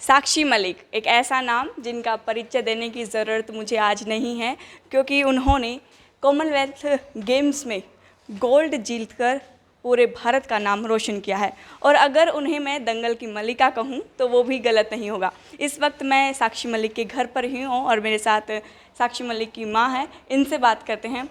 साक्षी मलिक एक ऐसा नाम जिनका परिचय देने की ज़रूरत मुझे आज नहीं है, क्योंकि उन्होंने कॉमनवेल्थ गेम्स में गोल्ड जीतकर पूरे भारत का नाम रोशन किया है। और अगर उन्हें मैं दंगल की मलिका कहूँ तो वो भी गलत नहीं होगा। इस वक्त मैं साक्षी मलिक के घर पर ही हूँ और मेरे साथ साक्षी मलिक की माँ है, इनसे बात करते हैं।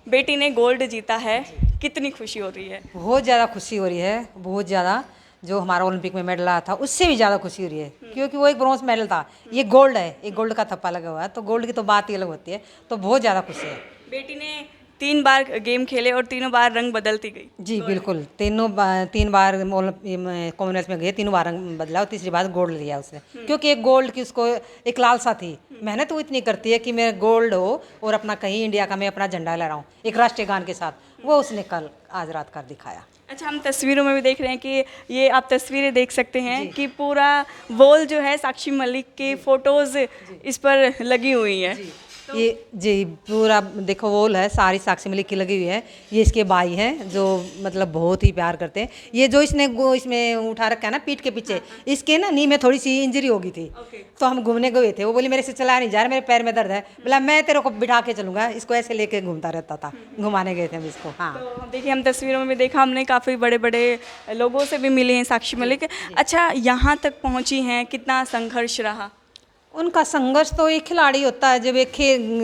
बेटी ने गोल्ड जीता है, कितनी खुशी हो रही है? बहुत ज़्यादा खुशी हो रही है, बहुत ज़्यादा। जो हमारा ओलंपिक में मेडल आया था उससे भी ज़्यादा खुशी हो रही है, क्योंकि वो एक ब्रॉन्ज मेडल था, ये गोल्ड है, एक गोल्ड का थप्पा लगा हुआ है, तो गोल्ड की तो बात ही अलग होती है। तो बहुत ज़्यादा खुशी है। बेटी ने 3 बार गेम खेले और तीनों बार रंग बदलती गई। जी बिल्कुल, तीन बार कॉमनवेल्थ में गए, तीनों बार रंग बदला और तीसरी बार गोल्ड लिया उसने, क्योंकि एक गोल्ड की उसको एक लालसा थी। मेहनत वो इतनी करती है कि मेरा गोल्ड हो और अपना कहीं इंडिया का मैं अपना झंडा लहराऊं एक राष्ट्रीय गान के साथ, वो उसने कल आज रात कर दिखाया। अच्छा, हम तस्वीरों में भी देख रहे हैं कि ये आप तस्वीरें देख सकते हैं कि पूरा वॉल जो है साक्षी मलिक की फ़ोटोज़ इस पर लगी हुई है। तो ये जी पूरा देखो वॉल है, सारी साक्षी मलिक की लगी हुई है। ये इसके भाई हैं जो मतलब बहुत ही प्यार करते हैं। ये जो इसमें उठा रखा है ना पीठ के पीछे, इसके ना नी में थोड़ी सी इंजरी हो गई थी। तो हम घूमने गए थे, वो बोली मेरे से चला नहीं जा रहा, मेरे पैर में दर्द है। बोला मैं तेरे को बिठा के चलूंगा, इसको ऐसे लेके घूमता रहता था। घुमाने गए थे हम इसको। हाँ तो देखिए, हम तस्वीरों में भी देखा, हमने काफ़ी बड़े बड़े लोगों से भी मिले हैं साक्षी मलिक। अच्छा, यहाँ तक पहुँची हैं, कितना संघर्ष रहा? उनका संघर्ष तो एक खिलाड़ी होता है, जब एक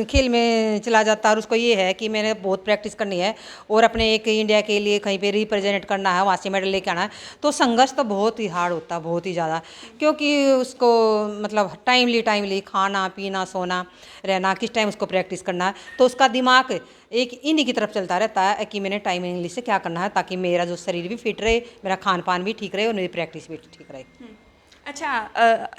खेल में चला जाता है और उसको ये है कि मैंने बहुत प्रैक्टिस करनी है और अपने एक इंडिया के लिए कहीं पे रिप्रेजेंट करना है, वहाँ से मेडल लेके आना है, तो संघर्ष तो बहुत ही हार्ड होता है, बहुत ही ज़्यादा। क्योंकि उसको मतलब टाइमली खाना पीना सोना रहना, किस टाइम उसको प्रैक्टिस करना है, तो उसका दिमाग एक इन्हीं की तरफ चलता रहता है कि मैंने टाइम इंग्लिश से क्या करना है, ताकि मेरा जो शरीर भी फिट रहे, मेरा खान पान भी ठीक रहे और मेरी प्रैक्टिस भी ठीक रहे। अच्छा,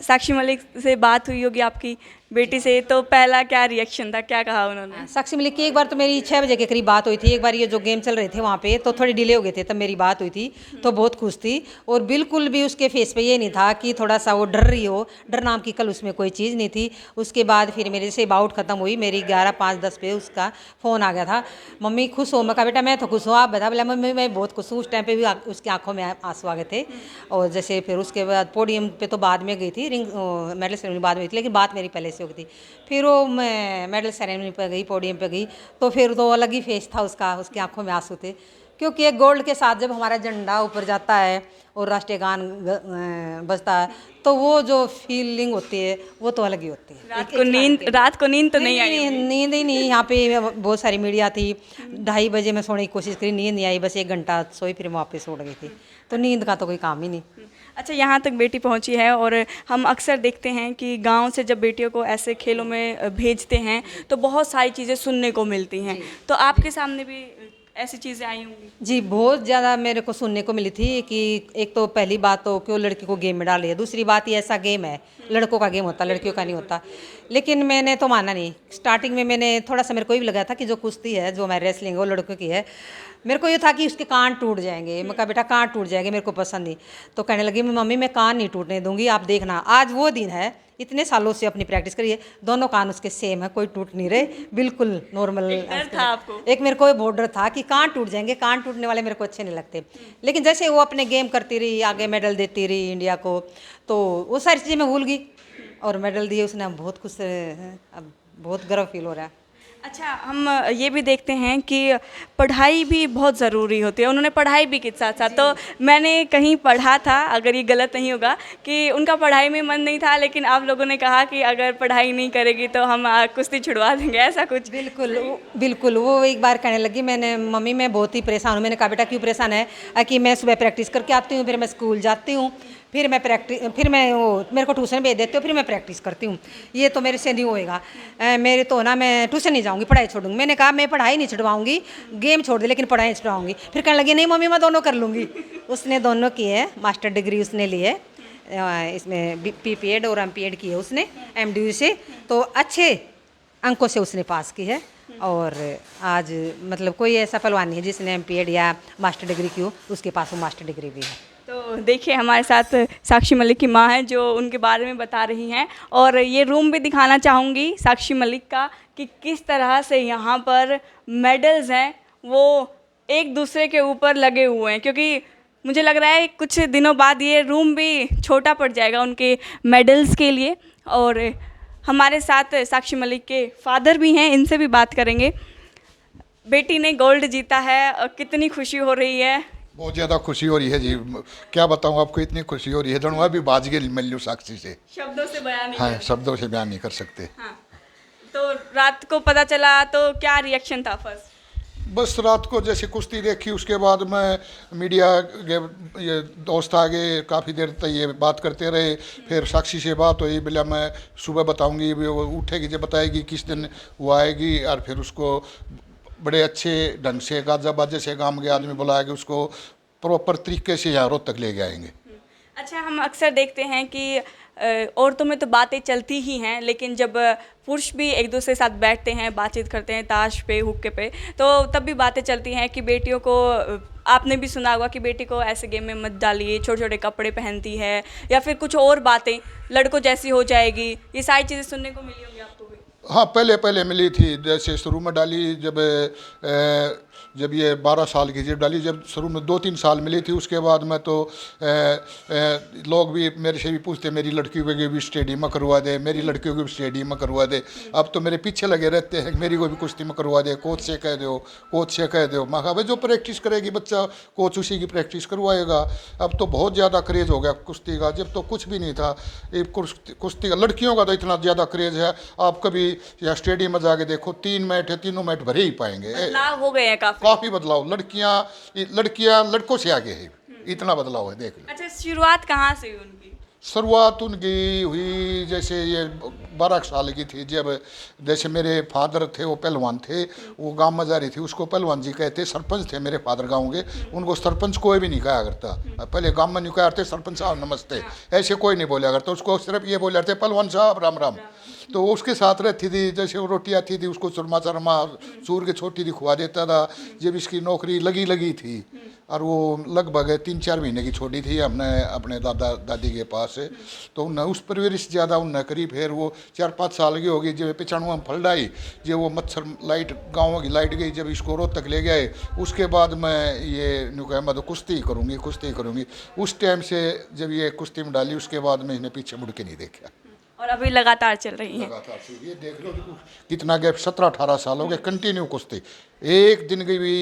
साक्षी मलिक से बात हुई होगी आपकी बेटी से, तो पहला क्या रिएक्शन था, क्या कहा उन्होंने? साक्षी मलिक की एक बार तो मेरी 6 बजे के करीब बात हुई थी। एक बार ये जो गेम चल रहे थे वहाँ पे तो थोड़ी डिले हो गए थे, तब मेरी बात हुई थी, तो बहुत खुश थी। और बिल्कुल भी उसके फेस पे ये नहीं था कि थोड़ा सा वो डर रही हो, डर नाम की कल उसमें कोई चीज़ नहीं थी। उसके बाद फिर मेरे से बाउट ख़त्म हुई, मेरी 11:05-10 पे उसका फ़ोन आ गया था, मम्मी खुश हो? मैं कहा बेटा मैं तो खुश हूँ, आप बता। बोला मम्मी मैं बहुत खुश हूँ। उस टाइम पर भी उसकी आँखों में आंसू आ गए थे। और जैसे फिर उसके बाद पोडियम पर तो बाद में गई थी, मेडल सेरेमनी बाद में हुई थी, लेकिन बात मेरी पहले से हो गई थी। फिर वो मैं मेडल सेरेमनी पर गई, पोडियम पे गई, तो फिर तो अलग ही फेस था उसका, उसकी आंखों में आंसू थे। क्योंकि एक गोल्ड के साथ जब हमारा झंडा ऊपर जाता है और राष्ट्रीय गान बजता है, तो वो जो फीलिंग होती है वो तो अलग ही होती है। रात को नींद तो नहीं आई? नींद ही नहीं। यहाँ पे बहुत सारी मीडिया थी, 2:30 बजे मैं सोने की कोशिश करी, नींद नहीं आई, बस 1 घंटा सोई, फिर मैं वापस उठ गई थी। तो नींद का तो कोई काम ही नहीं। अच्छा, यहाँ तक बेटी पहुँची है और हम अक्सर देखते हैं कि गांव से जब बेटियों को ऐसे खेलों में भेजते हैं तो बहुत सारी चीज़ें सुनने को मिलती हैं, तो आपके सामने भी ऐसी चीज़ें आई होंगी? जी बहुत ज़्यादा मेरे को सुनने को मिली थी कि एक तो पहली बात तो क्यों लड़की को गेम में डाल रही है, दूसरी बात ये ऐसा गेम है, लड़कों का गेम होता है, लड़कियों का नहीं होता। लेकिन मैंने तो माना नहीं। स्टार्टिंग में मैंने थोड़ा सा, मेरे को भी लगा था कि जो कुश्ती है, जो हमारी रेसलिंग है, वो लड़कों की है। मेरे को ये था कि उसके कान टूट जाएंगे। मैं कहा बेटा कान टूट जाएंगे, मेरे को पसंद नहीं। तो कहने लगी मम्मी मैं कान नहीं टूटने दूंगी, आप देखना। आज वो दिन है, इतने सालों से अपनी प्रैक्टिस करिए, दोनों कान उसके सेम है, कोई टूट नहीं रहे, बिल्कुल नॉर्मल। था आपको? एक मेरे को बॉर्डर था कि कान टूट जाएंगे, कान टूटने वाले मेरे को अच्छे नहीं लगते। लेकिन जैसे वो अपने गेम करती रही, आगे मेडल देती रही इंडिया को, तो वो सारी चीज़ें मैं भूल गई और मेडल दिए उसने। हम बहुत खुश हैं, अब बहुत गर्व फील हो रहा है। अच्छा, हम ये भी देखते हैं कि पढ़ाई भी बहुत ज़रूरी होती है, उन्होंने पढ़ाई भी के साथ साथ, तो मैंने कहीं पढ़ा था, अगर ये गलत नहीं होगा, कि उनका पढ़ाई में मन नहीं था, लेकिन आप लोगों ने कहा कि अगर पढ़ाई नहीं करेगी तो हम कुश्ती छुड़वा देंगे, ऐसा कुछ? बिल्कुल वो एक बार कहने लगी, मैंने मम्मी मैं बहुत ही परेशान हूँ। मैंने कहा बेटा क्यों परेशान है? कि मैं सुबह प्रैक्टिस करके आती हूँ, फिर मैं स्कूल जाती हूँ, फिर मैं वो मेरे को ट्यूशन भेज देते हो, फिर मैं प्रैक्टिस करती हूँ, ये तो मेरे से नहीं होएगा। मेरे तो ना मैं ट्यूशन नहीं जाऊँगी, पढ़ाई छोड़ूंगी। मैंने कहा मैं पढ़ाई नहीं छुड़वाऊंगी, गेम छोड़ दे, लेकिन पढ़ाई नहीं छुड़वाऊंगी। फिर कहने लगी नहीं मम्मी मैं दोनों कर लूँगी। उसने दोनों की है, मास्टर डिग्री उसने ली है, इसमें PPEd और MPEd की है उसने MDU से, तो अच्छे अंकों से उसने पास की है। और आज मतलब कोई ऐसा पहलवान नहीं है जिसने MPEd या मास्टर डिग्री की हो, उसके पास वो मास्टर डिग्री भी है। तो देखिए, हमारे साथ साक्षी मलिक की माँ है जो उनके बारे में बता रही हैं, और ये रूम भी दिखाना चाहूँगी साक्षी मलिक का कि किस तरह से यहाँ पर मेडल्स हैं वो एक दूसरे के ऊपर लगे हुए हैं, क्योंकि मुझे लग रहा है कुछ दिनों बाद ये रूम भी छोटा पड़ जाएगा उनके मेडल्स के लिए। और हमारे साथ साक्षी मलिक के फादर भी हैं, इनसे भी बात करेंगे। बेटी ने गोल्ड जीता है और कितनी खुशी हो रही है? बहुत ज़्यादा खुशी हो रही है जी। क्या बताऊँ आपको, इतनी खुशी हो रही है जनवा भी बाज गई मिल साक्षी से। शब्दों से बयान नहीं हाँ, कर शब्दों से बयान नहीं कर सकते। हाँ। तो रात को पता चला तो क्या रिएक्शन था फर्स्ट? बस रात को जैसे कुश्ती देखी, उसके बाद मैं मीडिया के ये दोस्त आ गए, काफ़ी देर तक ये बात करते रहे। फिर साक्षी से बात हुई, बोला मैं सुबह बताऊंगी, वो उठेगी जब बताएगी किस दिन वो आएगी। और फिर उसको बड़े अच्छे ढंग से गाजा बाजे से गांव के आदमी बुलाएंगे, उसको प्रॉपर तरीके से यहाँ रोहतक ले आएंगे। अच्छा, हम अक्सर देखते हैं कि औरतों में तो बातें चलती ही हैं, लेकिन जब पुरुष भी एक दूसरे के साथ बैठते हैं, बातचीत करते हैं ताश पे, हुक्के पे, तो तब भी बातें चलती हैं कि बेटियों को, आपने भी सुना होगा कि बेटी को ऐसे गेम में मत डालिए, छोटे छोटे कपड़े पहनती है, या फिर कुछ और बातें, लड़कों जैसी हो जाएगी। ये सारी चीज़ें सुनने को मिली होंगी आपको भी? हाँ, पहले मिली थी। जैसे शुरू में डाली जब ये 12 साल की जब डाली, जब शुरू में 2-3 साल मिली थी। उसके बाद में तो लोग भी मेरे से भी पूछते, मेरी लड़कियों को भी स्टेडियम में करवा दे, मेरी लड़कियों को भी स्टेडियम में करवा दे। अब तो मेरे पीछे लगे रहते हैं, मेरी को भी कुश्ती में करवा दे, कोच से कह दो, कोच से कह दो। मैं कहा भाई जो प्रैक्टिस करेगी बच्चा, कोच उसी की प्रैक्टिस करवाएगा। अब तो बहुत ज़्यादा क्रेज़ हो गया कुश्ती का, जब तो कुछ भी नहीं था। ये कुश्ती का लड़कियों का तो इतना ज़्यादा क्रेज़ है, आप कभी या स्टेडियम में जाके देखो, 3 मैच है, तीनों मैच भरे ही पाएंगे। बदलाव हो गए हैं काफ़ी बदलाव, लड़कियां लड़कों से आगे है, इतना बदलाव है, देख लो। अच्छा, शुरुआत कहाँ से हुई उनकी? शुरुआत उनकी हुई जैसे ये 12 साल की थी, जब जैसे मेरे फादर थे वो पहलवान थे, वो गांव में जा रही थी, उसको पहलवान जी कहते। सरपंच थे मेरे फादर गांव के, उनको सरपंच कोई भी नहीं कहा करता। पहले गांव में नहीं कहा करते सरपंच साहब नमस्ते, ऐसे कोई नहीं बोला करता, उसको सिर्फ ये बोले करते पहलवान साहब राम राम। तो उसके साथ रहती थी, जैसे वो रोटी आती थी उसको चुरमा चरमा सूर के छोटी थी खुआ देता था। जब इसकी नौकरी लगी थी, और वो लगभग 3-4 महीने की छोटी थी, हमने अपने दादा दादी के पास से, तो उन्हें उस परवरिश ज़्यादा उन्हें करी। फिर वो 4-5 साल की होगी, जब 95 में फलडाई, जब वो मच्छर लाइट गाँव की लाइट गई, जब इसको रोहतक ले गए, उसके बाद मैं ये न्यू कहा मैं तो कुश्ती करूँगी। उस टाइम से जब ये कुश्ती में डाली, उसके बाद में इन्हें पीछे मुड़ के नहीं देखा। और अभी लगातार चल रही हैं। लगातार ये देख लो कितना गैप, 17-18 साल हो गए कंटिन्यू कुश्ती, एक दिन की भी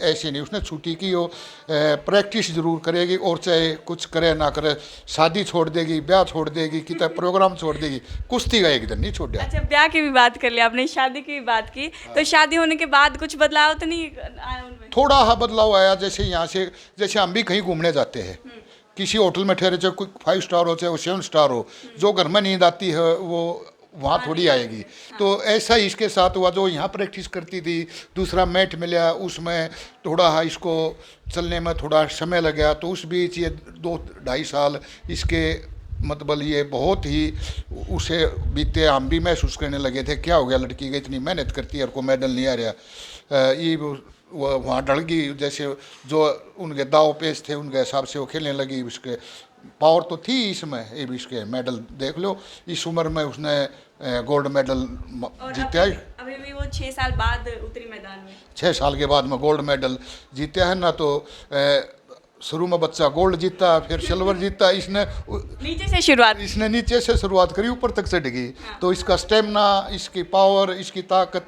ऐसी नहीं उसने छुट्टी की हो। प्रैक्टिस जरूर करेगी, और चाहे कुछ करे ना करे, शादी छोड़ देगी, ब्याह छोड़ देगी, कितना प्रोग्राम छोड़ देगी, कुश्ती का एक दिन नहीं छोड़ दिया। अच्छा, ब्याह की भी बात कर लिया आपने, शादी की भी बात की, तो शादी होने के बाद कुछ बदलाव तो नहीं आया उनमें? थोड़ा हाँ बदलाव आया। जैसे यहाँ से, जैसे हम भी कहीं घूमने जाते हैं, किसी होटल में ठहरे, चाहे कोई 5 स्टार हो चाहे वो 7 स्टार हो, जो घर में नींद आती है वो वहाँ थोड़ी आएगी। तो ऐसा ही इसके साथ हुआ, जो यहाँ प्रैक्टिस करती थी, दूसरा मैट मिला, उसमें थोड़ा इसको चलने में थोड़ा समय लगा। तो उस बीच ये 2-2.5 साल इसके मतलब ये बहुत ही उसे बीते, हम भी महसूस करने लगे थे क्या हो गया लड़की का, इतनी मेहनत करती है और को मेडल नहीं आ रहा। ये वो वहाँ डल गई, जैसे जो उनके दाव पेश थे उनके हिसाब से वो खेलने लगी। उसके पावर तो थी इसमें, ये भी इसके मेडल देख लो, इस उम्र में उसने गोल्ड मेडल जीता है। अभी भी वो 6 साल बाद उतरी मैदान में, 6 साल के बाद में गोल्ड मेडल जीता है ना। तो शुरू में बच्चा गोल्ड जीता, फिर सिल्वर जीता। इसने नीचे से शुरुआत करी, ऊपर तक चढ़ गई। तो इसका स्टेमिना, इसकी पावर, इसकी ताकत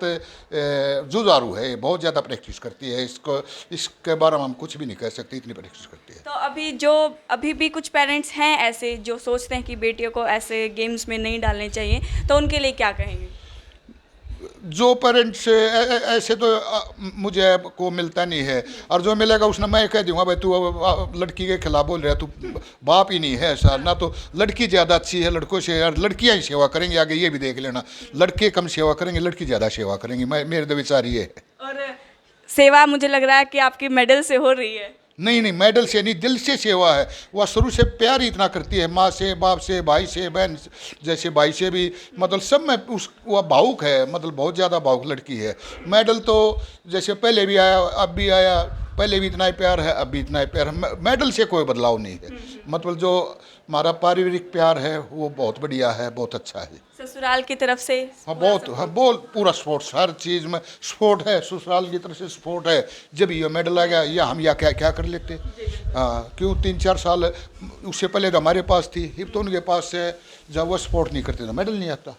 जुझारू है, बहुत ज़्यादा प्रैक्टिस करती है। इसके बारे में हम कुछ भी नहीं कह सकते, इतनी प्रैक्टिस करती है। तो अभी भी कुछ पेरेंट्स हैं ऐसे जो सोचते हैं कि बेटियों को ऐसे गेम्स में नहीं डालने चाहिए, तो उनके लिए क्या कहेंगे? जो पेरेंट्स ऐसे तो मुझे को मिलता नहीं है, और जो मिलेगा उसने मैं कह दूंगा भाई तू लड़की के खिलाफ बोल रहा है, तू बाप ही नहीं है ऐसा ना। तो लड़की ज़्यादा अच्छी है लड़कों से, यार लड़कियां ही सेवा करेंगी आगे, ये भी देख लेना। लड़के कम सेवा करेंगे, लड़की ज़्यादा सेवा करेंगी, मेरे तो विचार ये है। और सेवा मुझे लग रहा है कि आपकी मेडल से हो रही है। नहीं, मेडल से नहीं, दिल से सेवा है। वह शुरू से प्यार ही इतना करती है, माँ से, बाप से, भाई से, बहन जैसे भाई से भी, मतलब सब में वह भावुक है, मतलब बहुत ज़्यादा भावुक लड़की है। मेडल तो जैसे पहले भी आया, अब भी आया, पहले भी इतना ही प्यार है, अब भी इतना ही प्यार है। मेडल से कोई बदलाव नहीं है। मतलब जो हमारा पारिवारिक प्यार है वो बहुत बढ़िया है, बहुत अच्छा है। ससुराल की तरफ से हाँ बहुत पूरा स्पोर्ट्स, हर चीज़ में स्पोर्ट है, ससुराल की तरफ से स्पोर्ट है। जब ये मेडल आ गया या हम या क्या क्या कर लेते। हाँ, क्यों 3-4 साल उससे पहले तो हमारे पास थी, अब तो उनके पास है। जब वो स्पोर्ट नहीं करते तो मेडल नहीं आता।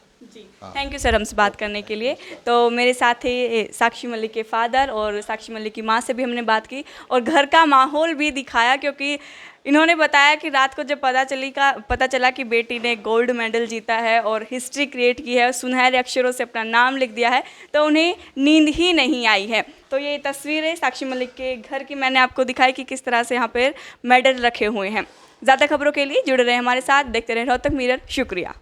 थैंक यू सर हमसे बात करने के लिए। तो मेरे साथ ही साक्षी मलिक के फादर और साक्षी मलिक की माँ से भी हमने बात की और घर का माहौल भी दिखाया, क्योंकि इन्होंने बताया कि रात को जब पता चला कि बेटी ने गोल्ड मेडल जीता है और हिस्ट्री क्रिएट की है, सुनहरे अक्षरों से अपना नाम लिख दिया है, तो उन्हें नींद ही नहीं आई है। तो ये तस्वीरें साक्षी मलिक के घर की मैंने आपको दिखाई कि किस तरह से यहाँ पर मेडल रखे हुए हैं। ज़्यादा खबरों के लिए जुड़े रहे हमारे साथ, देखते रहे रोहतक मिरर। शुक्रिया।